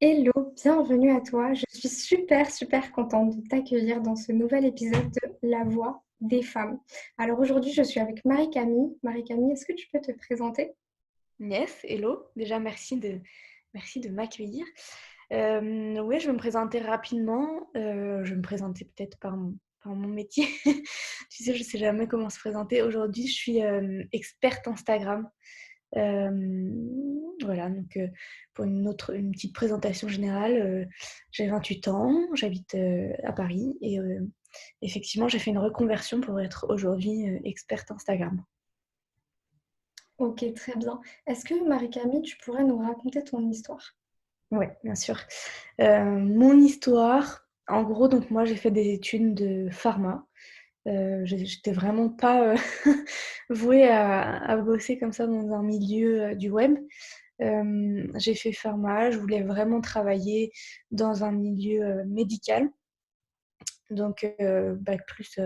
Hello, bienvenue à toi. Je suis super contente de t'accueillir dans ce nouvel épisode de La Voix des femmes. Alors aujourd'hui, je suis avec Marie-Camille. Marie-Camille, est-ce que tu peux te présenter? Yes, hello. Déjà, merci de m'accueillir. Oui, je vais me présenter rapidement. Je vais me présenter peut-être par mon métier. Tu sais, je ne sais jamais comment se présenter. Aujourd'hui, je suis experte Instagram. Euh, voilà, donc pour une petite présentation générale, j'ai 28 ans, j'habite à Paris et effectivement, j'ai fait une reconversion pour être aujourd'hui experte Instagram. Ok, très bien. Est-ce que Marie-Camille, tu pourrais nous raconter ton histoire? Oui, bien sûr. Mon histoire, en gros, donc moi j'ai fait des études de pharma. J'étais vraiment pas vouée à bosser comme ça dans un milieu du web. J'ai fait pharma, je voulais vraiment travailler dans un milieu médical. Donc bac plus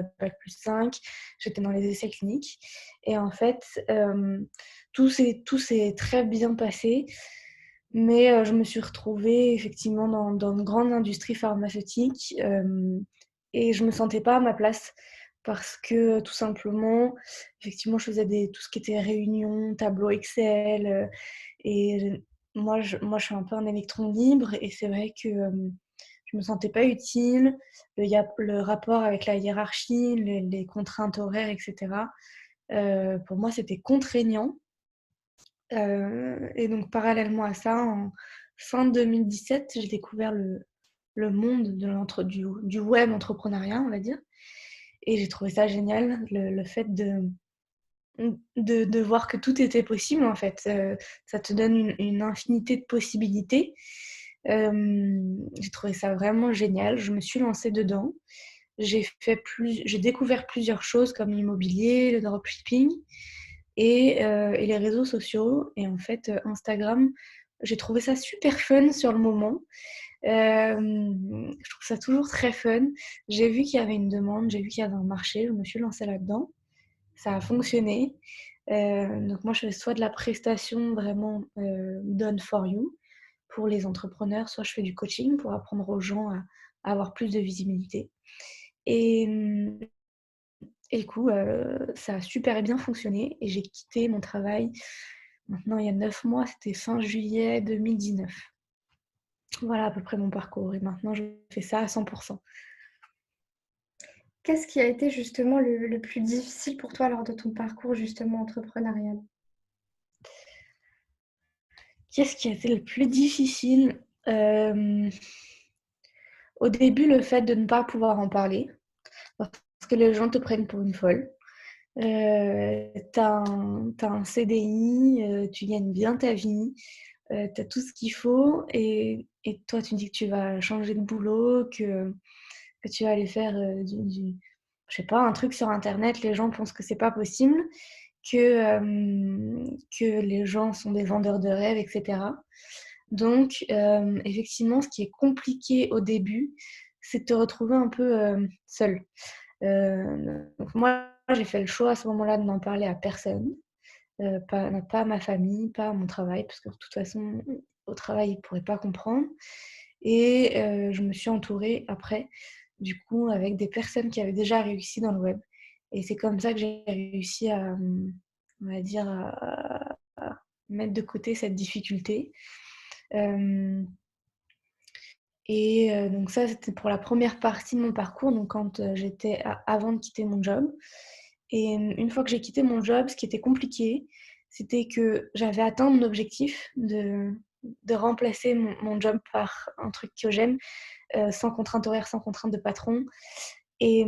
5, j'étais dans les essais cliniques. Et en fait, tout s'est très bien passé. Mais je me suis retrouvée effectivement dans une grande industrie pharmaceutique et je me sentais pas à ma place parce que tout simplement, effectivement, je faisais tout ce qui était réunion, tableau Excel et moi, je suis un peu un électron libre et c'est vrai que je me sentais pas utile. Le rapport avec la hiérarchie, les contraintes horaires, etc. Pour moi, c'était contraignant. Et donc, parallèlement à ça, en fin 2017, j'ai découvert le monde du web entrepreneuriat, on va dire. Et j'ai trouvé ça génial, le fait de voir que tout était possible, en fait. Ça te donne une infinité de possibilités. J'ai trouvé ça vraiment génial. Je me suis lancée dedans. J'ai découvert plusieurs choses comme l'immobilier, le dropshipping et les réseaux sociaux. Et en fait, Instagram, j'ai trouvé ça super fun sur le moment. Je trouve ça toujours très fun. J'ai vu qu'il y avait une demande, j'ai vu qu'il y avait un marché, je me suis lancée là-dedans. Ça a fonctionné. Donc moi, je fais soit de la prestation vraiment done for you pour les entrepreneurs, soit je fais du coaching pour apprendre aux gens à avoir plus de visibilité. Et, et du coup, ça a super bien fonctionné et j'ai quitté mon travail maintenant il y a 9 mois, c'était fin juillet 2019. Voilà à peu près mon parcours et maintenant je fais ça à 100%. Qu'est-ce qui a été justement le plus difficile pour toi lors de ton parcours justement entrepreneurial? Qu'est-ce qui a été le plus difficile? Euh, Au début, le fait de ne pas pouvoir en parler, parce que les gens te prennent pour une folle. T'as un CDI, tu gagnes bien ta vie, t'as tout ce qu'il faut, et toi, tu dis que tu vas changer de boulot, que tu vas aller faire je sais pas, un truc sur Internet, les gens pensent que c'est pas possible, que les gens sont des vendeurs de rêves, etc. Donc, effectivement, ce qui est compliqué au début, c'est de te retrouver un peu seule. Donc moi, j'ai fait le choix à ce moment-là de n'en parler à personne, pas à ma famille, pas à mon travail, parce que de toute façon, au travail, ils ne pourraient pas comprendre. Et je me suis entourée après, du coup, avec des personnes qui avaient déjà réussi dans le web. Et c'est comme ça que j'ai réussi on va dire, à mettre de côté cette difficulté. Euh, et donc ça, c'était pour la première partie de mon parcours, donc quand avant de quitter mon job. Et une fois que j'ai quitté mon job, ce qui était compliqué, c'était que j'avais atteint mon objectif de remplacer mon job par un truc que j'aime, sans contrainte horaire, sans contrainte de patron. Et,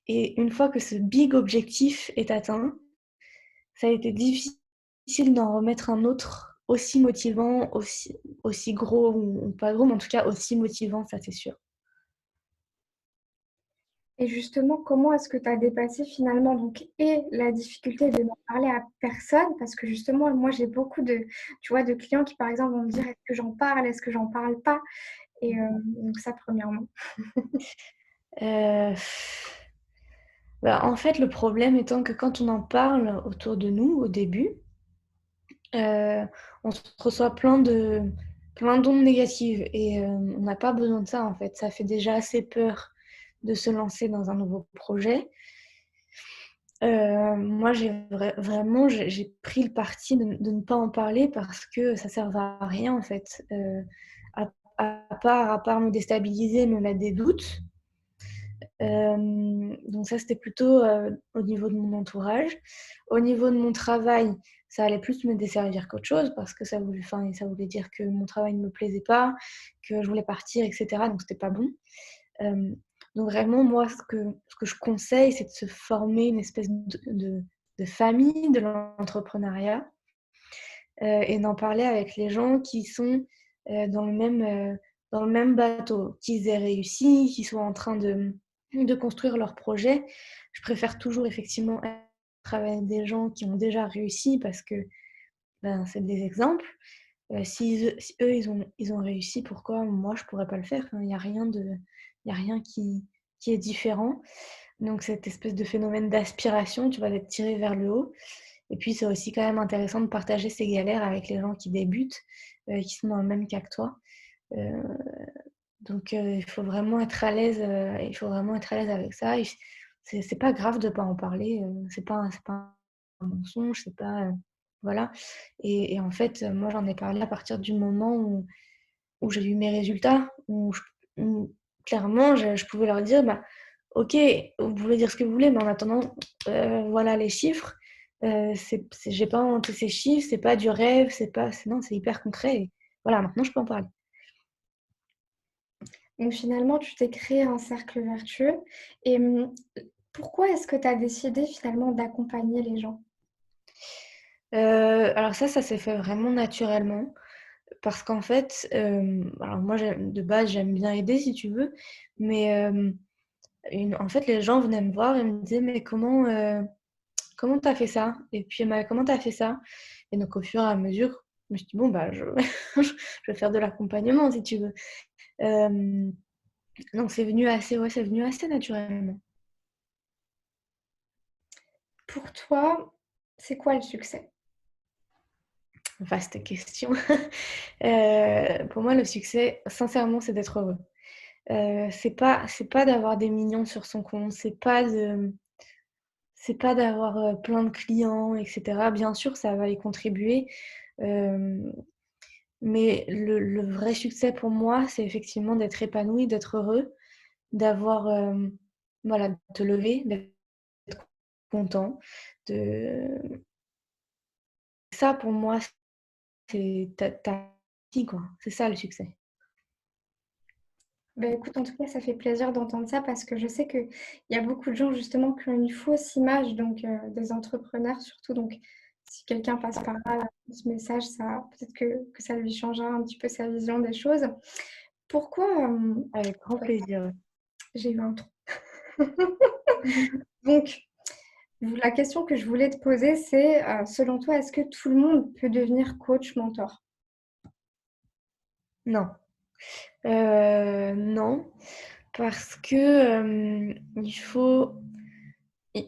et une fois que ce big objectif est atteint, ça a été difficile d'en remettre un autre aussi motivant, aussi gros ou pas gros, mais en tout cas aussi motivant, ça c'est sûr. Et justement, comment est-ce que tu as dépassé finalement donc et la difficulté de n'en parler à personne? Parce que justement, moi j'ai beaucoup de, tu vois, de clients qui par exemple vont me dire est-ce que j'en parle, est-ce que j'en parle pas? Et donc ça premièrement. Euh, Bah, en fait, le problème étant que quand on en parle autour de nous au début, euh, on reçoit plein plein d'ondes négatives et on n'a pas besoin de ça en fait. Ça fait déjà assez peur de se lancer dans un nouveau projet. Moi, vraiment, j'ai pris le parti de ne pas en parler parce que ça ne sert à rien en fait. À, à part me déstabiliser, me mettre des doutes. Donc ça, c'était plutôt au niveau de mon entourage. Au niveau de mon travail, ça allait plus me desservir qu'autre chose parce que ça voulait dire que mon travail ne me plaisait pas, que je voulais partir, etc. Donc c'était pas bon. Donc vraiment, moi, ce que je conseille, c'est de se former une espèce de famille de l'entrepreneuriat et d'en parler avec les gens qui sont dans le même bateau, qu'ils aient réussi, qu'ils soient en train de construire leur projet. Je préfère toujours effectivement travailler avec des gens qui ont déjà réussi parce que ben, c'est des exemples. Si eux, ils ont réussi, pourquoi moi, je ne pourrais pas le faire? Enfin, il n'y a rien, y a rien qui est différent. Donc, cette espèce de phénomène d'aspiration, tu vas être tiré vers le haut. Et puis, c'est aussi quand même intéressant de partager ses galères avec les gens qui débutent, qui sont dans le même cas que toi. Euh, donc, il faut vraiment être à l'aise. Il faut vraiment être à l'aise avec ça. C'est pas grave de pas en parler. C'est pas un mensonge. C'est pas voilà. Et en fait, moi, j'en ai parlé à partir du moment où j'ai eu mes résultats, où clairement, je pouvais leur dire, bah, ok, vous pouvez dire ce que vous voulez, mais en attendant, voilà les chiffres. J'ai pas inventé ces chiffres, c'est pas du rêve, non, c'est hyper concret. Et voilà, maintenant, je peux en parler. Donc finalement, tu t'es créé un cercle vertueux. Et pourquoi est-ce que tu as décidé finalement d'accompagner les gens? Alors ça s'est fait vraiment naturellement. Parce qu'en fait, alors moi, de base, j'aime bien aider si tu veux, mais en fait, les gens venaient me voir et me disaient, mais comment t'as fait ça? Et puis, comment t'as fait ça? Et donc, au fur et à mesure, je me suis dit, bon, bah, je vais faire de l'accompagnement si tu veux. Euh, donc, c'est venu assez naturellement. Pour toi, c'est quoi le succès? Vaste question. Pour moi, le succès, sincèrement, c'est d'être heureux. C'est pas d'avoir des millions sur son compte, c'est pas d'avoir plein de clients, etc. Bien sûr, ça va y contribuer. euh, mais le vrai succès pour moi, c'est effectivement d'être épanoui, d'être heureux, d'avoir, voilà, de te lever, d'être content. De... Ça, pour moi, c'est ta vie, quoi. C'est ça le succès. Ben, écoute, en tout cas, ça fait plaisir d'entendre ça parce que je sais qu'il y a beaucoup de gens justement qui ont une fausse image, donc des entrepreneurs surtout. Donc, si quelqu'un passe par là, ce message, ça peut-être que ça lui changera un petit peu sa vision des choses. Pourquoi Avec grand plaisir. j'ai eu un trou. Donc, la question que je voulais te poser, c'est selon toi, est-ce que tout le monde peut devenir coach mentor? Non. Non, parce que il faut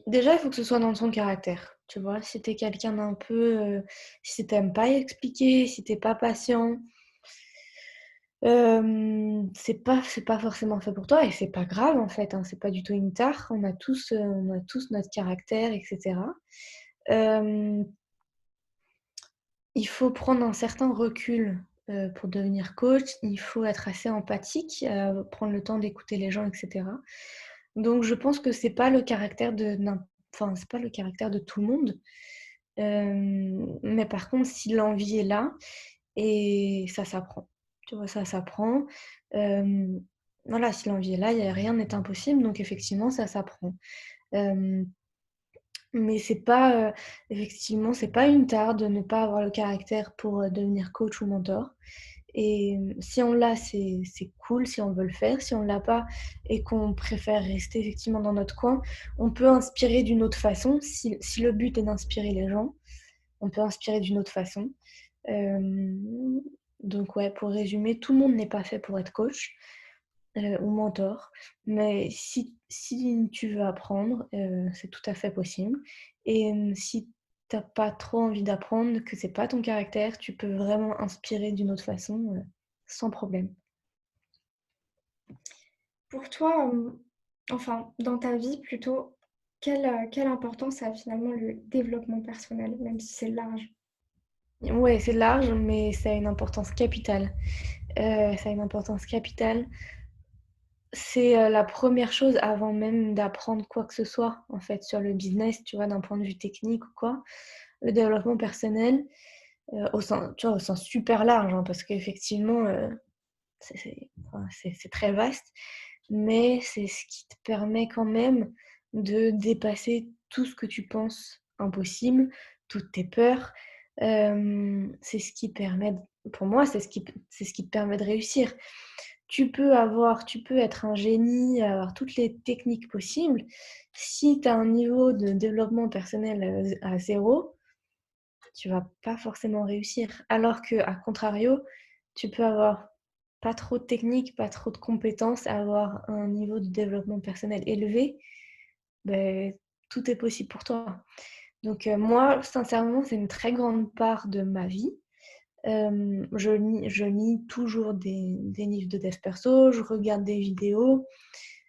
déjà, il faut que ce soit dans son caractère. Tu vois, si t'es quelqu'un d'un peu, si t'aimes pas expliquer, si t'es pas patient, c'est pas forcément fait pour toi et c'est pas grave en fait. Hein, c'est pas du tout une tare. On a tous notre caractère, etc. Euh, il faut prendre un certain recul pour devenir coach. Il faut être assez empathique, prendre le temps d'écouter les gens, etc. Donc, je pense que c'est pas le caractère de tout le monde. Mais par contre, si l'envie est là, et ça s'apprend. Tu vois, ça s'apprend. Euh, voilà, si l'envie est là, rien n'est impossible. Donc, effectivement, ça s'apprend. Euh, mais effectivement, c'est pas une tare de ne pas avoir le caractère pour devenir coach ou mentor. Et si on l'a, c'est cool si on veut le faire. Si on l'a pas et qu'on préfère rester effectivement dans notre coin, on peut inspirer d'une autre façon. Si le but est d'inspirer les gens, on peut inspirer d'une autre façon. Euh, donc ouais, pour résumer, tout le monde n'est pas fait pour être coach ou mentor, mais si tu veux apprendre, c'est tout à fait possible. Et si t'as pas trop envie d'apprendre, que c'est pas ton caractère, tu peux vraiment inspirer d'une autre façon. sans problème. Pour toi, enfin, dans ta vie plutôt, quelle importance a finalement le développement personnel, même si c'est large? Ouais, c'est large, mais ça a une importance capitale. Ça a une importance capitale. C'est, la première chose avant même d'apprendre quoi que ce soit, en fait, sur le business, tu vois, d'un point de vue technique ou quoi. Le développement personnel, au sens tu vois, au sens super large, hein, parce qu'effectivement, c'est très vaste, mais c'est ce qui te permet quand même de dépasser tout ce que tu penses impossible, toutes tes peurs. C'est ce qui permet d Pour moi, c'est ce qui te permet de réussir. Tu peux être un génie, avoir toutes les techniques possibles. Si tu as un niveau de développement personnel, à 0, tu vas pas forcément réussir. Alors qu'à contrario, tu peux avoir pas trop de technique, pas trop de compétences, avoir un niveau de développement personnel élevé, beh, tout est possible pour toi. Donc moi, sincèrement, c'est une très grande part de ma vie. Je lis toujours des livres de dev perso, je regarde des vidéos.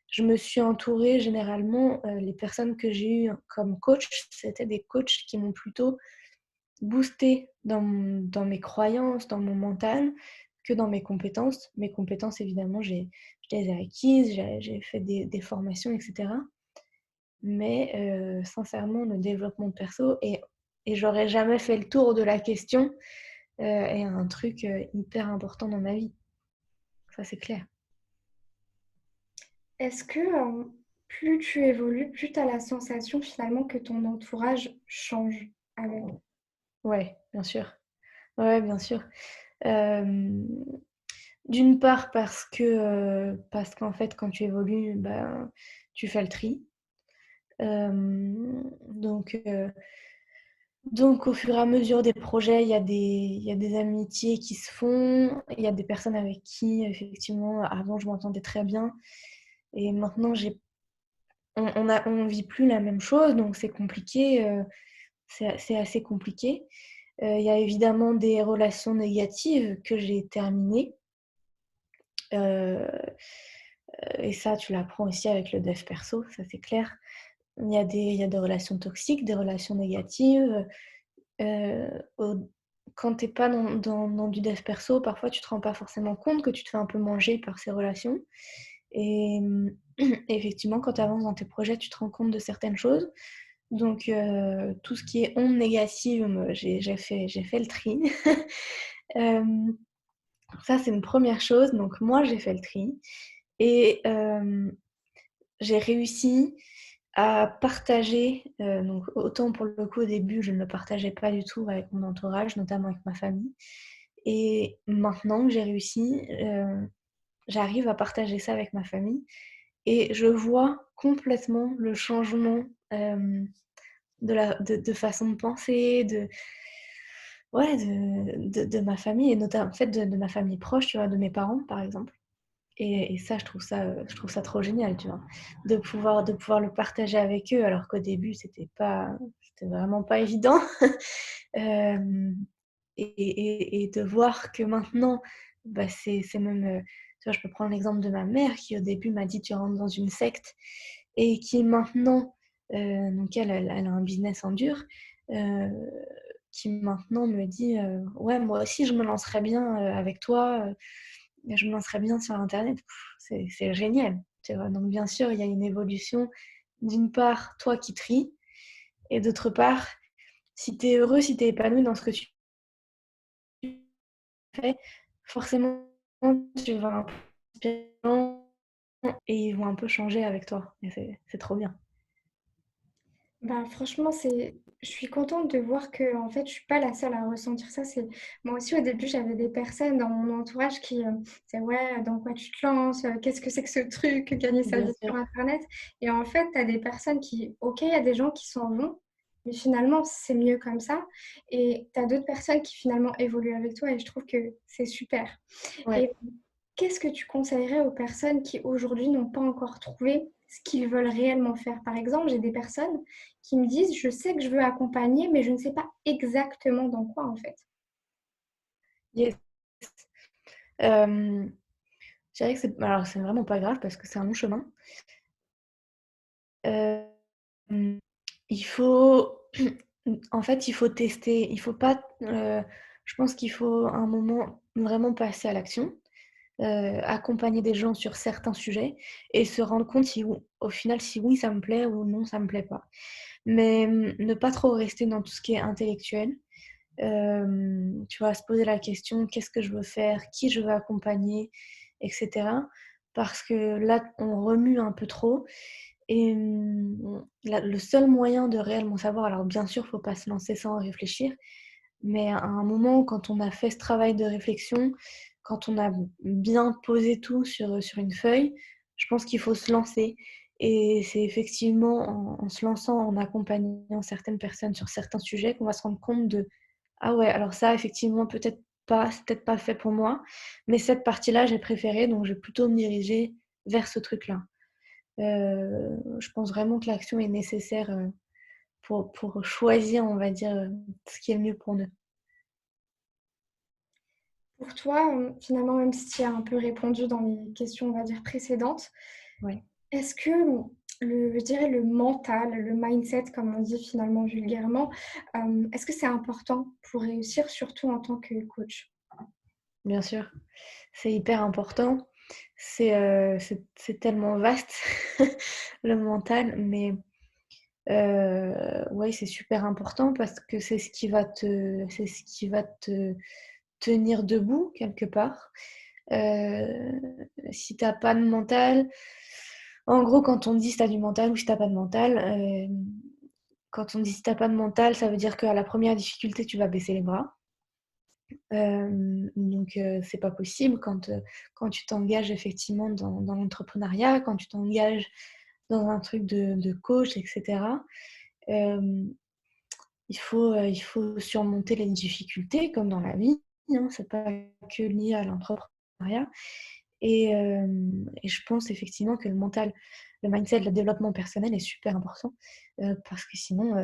Je me suis entourée généralement, les personnes que j'ai eues comme coach, c'était des coachs qui m'ont plutôt boostée dans mes croyances, dans mon mental, que dans mes compétences. Mes compétences évidemment, je les ai acquises, j'ai fait des formations et cetera. Mais sincèrement, le développement perso et j'aurais jamais fait le tour de la question, est un truc, hyper important dans ma vie. Ça, c'est clair. Est-ce que, plus tu évolues, plus tu as la sensation finalement que ton entourage change avec? Ouais, bien sûr. Ouais, bien sûr. Hem, D'une part parce qu'en fait, quand tu évolues, ben, tu fais le tri. Donc au fur et à mesure des projets, il y a des amitiés qui se font, il y a des personnes avec qui effectivement, avant je m'entendais très bien et maintenant on vit plus la même chose, donc c'est compliqué, c'est assez compliqué. Il y a évidemment des relations négatives que j'ai terminées, heu et ça tu l'apprends aussi avec le dev perso, ça c'est clair. Il y a des relations toxiques, des relations négatives. Au Quand tu es pas dans du dev perso, parfois tu te rends pas forcément compte que tu te fais un peu manger par ces relations et effectivement, quand tu avances dans tes projets, tu te rends compte de certaines choses. Donc tout ce qui est ondes négatives, j'ai fait le tri. Hem, Ça, c'est une première chose, donc moi, j'ai fait le tri et j'ai réussi à partager, donc autant pour le coup au début, je ne le partageais pas du tout avec mon entourage, notamment avec ma famille et maintenant que j'ai réussi, j'arrive à partager ça avec ma famille et je vois complètement le changement, de façon de penser, ouais, de ma famille et notamment en fait, de ma famille proche, tu vois? De mes parents, par exemple et ça, je trouve ça trop génial, tu vois? De pouvoir le partager avec eux alors qu'au début, c'était vraiment pas évident. Hem et de voir que maintenant, bah, c'est même, tu vois, je peux prendre l'exemple de ma mère qui au début m'a dit: «Tu rentres dans une secte» et qui maintenant, donc elle a un business en dur, heu, qui maintenant me dit: «Ouais, moi aussi je me lancerais bien, avec toi, je me lancerais bien sur internet». C'est génial, tu vois? Donc bien sûr, il y a une évolution. D'une part, toi qui tries et d'autre part, si tu es heureux, si tu es épanoui dans ce que tu fais, forcément, tu vas un peu inspirer les gens et ils vont un peu changer avec toi et c'est trop bien. Bah, franchement, je suis contente de voir que en fait, je suis pas la seule à ressentir ça. Moi aussi, au début, j'avais des personnes dans mon entourage qui disaient: «Ouais, dans quoi tu te lances? Qu'est-ce que c'est que ce truc, gagner sa Bien vie sûr. sur internet?» Et en fait, tu as des personnes qui OK, il y a des gens qui s'en vont, mais finalement, c'est mieux comme ça et tu as d'autres personnes qui finalement évoluent avec toi et je trouve que c'est super. Ouais. Et qu'est-ce que tu conseillerais aux personnes qui aujourd'hui n'ont pas encore trouvé ce qu'ils veulent réellement faire? Par exemple, j'ai des personnes qui me disent: «Je sais que je veux accompagner, mais je ne sais pas exactement dans quoi en fait». Yes. Euh, je dirais que c'est vraiment pas grave parce que c'est un long chemin. Euh, il faut, en fait, il faut tester. Il faut pas. Je pense qu'il faut un moment vraiment passer à l'action, accompagner des gens sur certains sujets et se rendre compte si, au final, si oui, ça me plaît ou non, ça me plaît pas. Mais ne pas trop rester dans tout ce qui est intellectuel. Tu vois, se poser la question, qu'est-ce que je veux faire, qui je veux accompagner, etc. Parce que là, on remue un peu trop. Et le seul moyen de réellement savoir, alors bien sûr, il ne faut pas se lancer sans réfléchir, mais à un moment, quand on a fait ce travail de réflexion, quand on a bien posé tout sur une feuille, je pense qu'il faut se lancer. Et c'est effectivement en se lançant, en accompagnant certaines personnes sur certains sujets qu'on va se rendre compte de ah ouais, alors ça, effectivement, peut-être pas, c'est peut-être pas fait pour moi, mais cette partie-là, j'ai préféré, donc je vais plutôt me diriger vers ce truc-là. Je pense vraiment que l'action est nécessaire pour choisir, on va dire, ce qui est le mieux pour nous. Pour toi, finalement, même si tu as un peu répondu dans les questions, on va dire, précédentes, Ouais. est-ce que je dirais le mental, le mindset, comme on dit finalement vulgairement, est-ce que c'est important pour réussir, surtout en tant que coach? Bien sûr, c'est hyper important. C'est tellement vaste, le mental, mais ouais, c'est super important parce que c'est ce qui va te tenir debout quelque part. Euh, Si t'as pas de mental, en gros, quand on dit si t'as du mental ou si t'as pas de mental, quand on dit si t'as pas de mental, ça veut dire qu'à la première difficulté, tu vas baisser les bras. Donc, c'est pas possible quand tu t'engages effectivement dans l'entrepreneuriat, quand tu t'engages dans un truc de coach, etc. Euh, il faut surmonter les difficultés comme dans la vie, hein, c'est pas que lié à l'entrepreneuriat. Et je pense effectivement que le mental, le mindset, le développement personnel est super important parce que sinon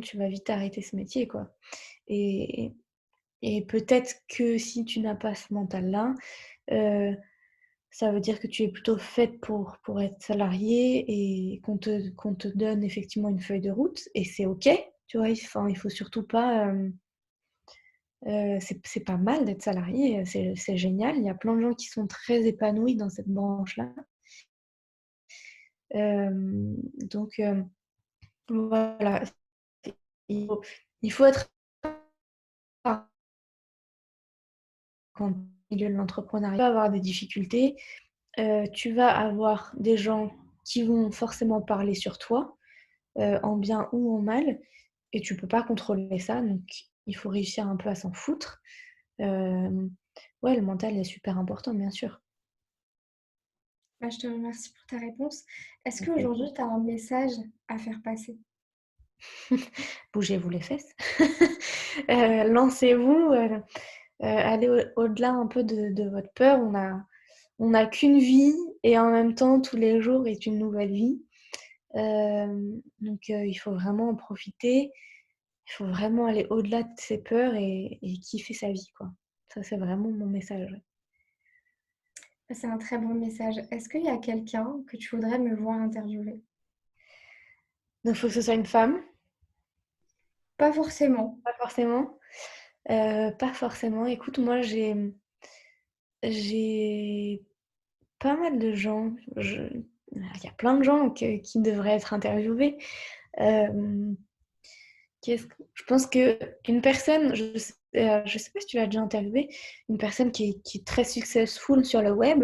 tu vas vite arrêter ce métier, quoi. Et, et peut-être que si tu n'as pas ce mental-là, euh, ça veut dire que tu es plutôt faite pour être salarié et qu'on te donne effectivement une feuille de route et c'est OK, tu vois, enfin, il faut surtout pas... c'est pas mal d'être salarié, c'est génial. Il y a plein de gens qui sont très épanouis dans cette branche-là. Donc voilà, il faut, il faut être quand au milieu de l'entrepreneuriat, tu vas avoir des difficultés, tu vas avoir des gens qui vont forcément parler sur toi, en bien ou en mal, et tu peux pas contrôler ça, donc il faut réussir un peu à s'en foutre. Ouais, le mental est super important, bien sûr. Bah, je te remercie pour ta réponse. Est-ce Ok. qu'aujourd'hui, tu as un message à faire passer? Bougez-vous les fesses. Lancez-vous, allez au-delà un peu de votre peur. On n'a qu'une vie et en même temps, tous les jours est une nouvelle vie. Donc, il faut vraiment en profiter. Il faut vraiment aller au-delà de ses peurs et kiffer sa vie, quoi. Ça, c'est vraiment mon message. Ouais. Bah, c'est un très bon message. Est-ce qu'il y a quelqu'un que tu voudrais me voir interviewer? Donc, il faut que ce soit une femme, Pas forcément. pas forcément. Pas forcément. Écoute, moi, j'ai pas mal de gens. Il y a plein de gens qui devraient être interviewés. Euh, Je pense que une personne, je sais pas si tu l'as déjà interviewé, une personne qui est très successful sur le web,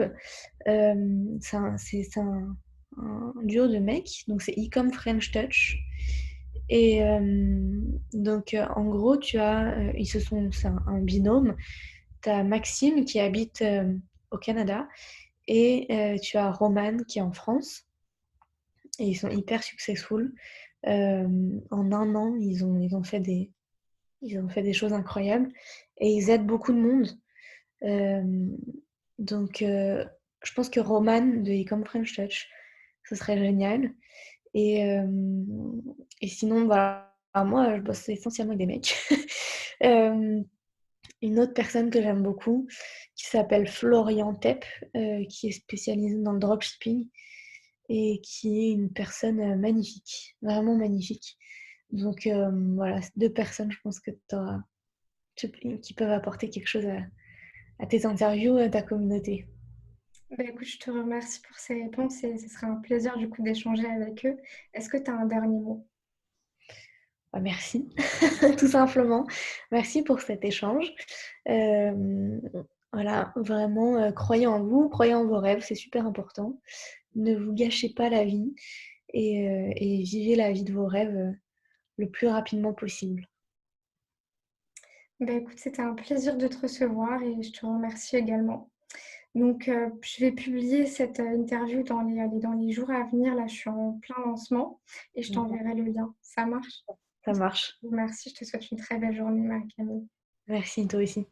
c'est un duo de mecs, donc c'est Ecom French Touch. Et donc en gros, c'est un binôme. Tu as Maxime qui habite au Canada et tu as Roman qui est en France. Et ils sont hyper successful. En un an, ils ont fait des choses incroyables et ils aident beaucoup de monde. Euh, donc, je pense que Roman de Ecom French Touch, ce serait génial. Et, euh, et sinon, voilà, moi, je bosse essentiellement avec des mecs. Euh, une autre personne que j'aime beaucoup qui s'appelle Florian Tepp, qui est spécialisé dans le dropshipping et qui est une personne magnifique, vraiment magnifique. Donc voilà, 2 personnes, je pense que qui peuvent apporter quelque chose à tes interviews et à ta communauté. Bah, écoute, je te remercie pour ces réponses et ce sera un plaisir du coup d'échanger avec eux. Est-ce que tu as un dernier mot? Bah, merci, tout simplement. Merci pour cet échange. Hem, voilà, vraiment, croyez en vous, croyez en vos rêves, c'est super important. Ne vous gâchez pas la vie et vivez la vie de vos rêves, le plus rapidement possible. Bah, écoute, c'était un plaisir de te recevoir et je te remercie également. Donc, je vais publier cette interview dans les jours à venir. Là, je suis en plein lancement et je D'accord, t'enverrai le lien. Ça marche? ça marche. Merci, je te souhaite une très belle journée, Marie-Camille. Merci, toi aussi.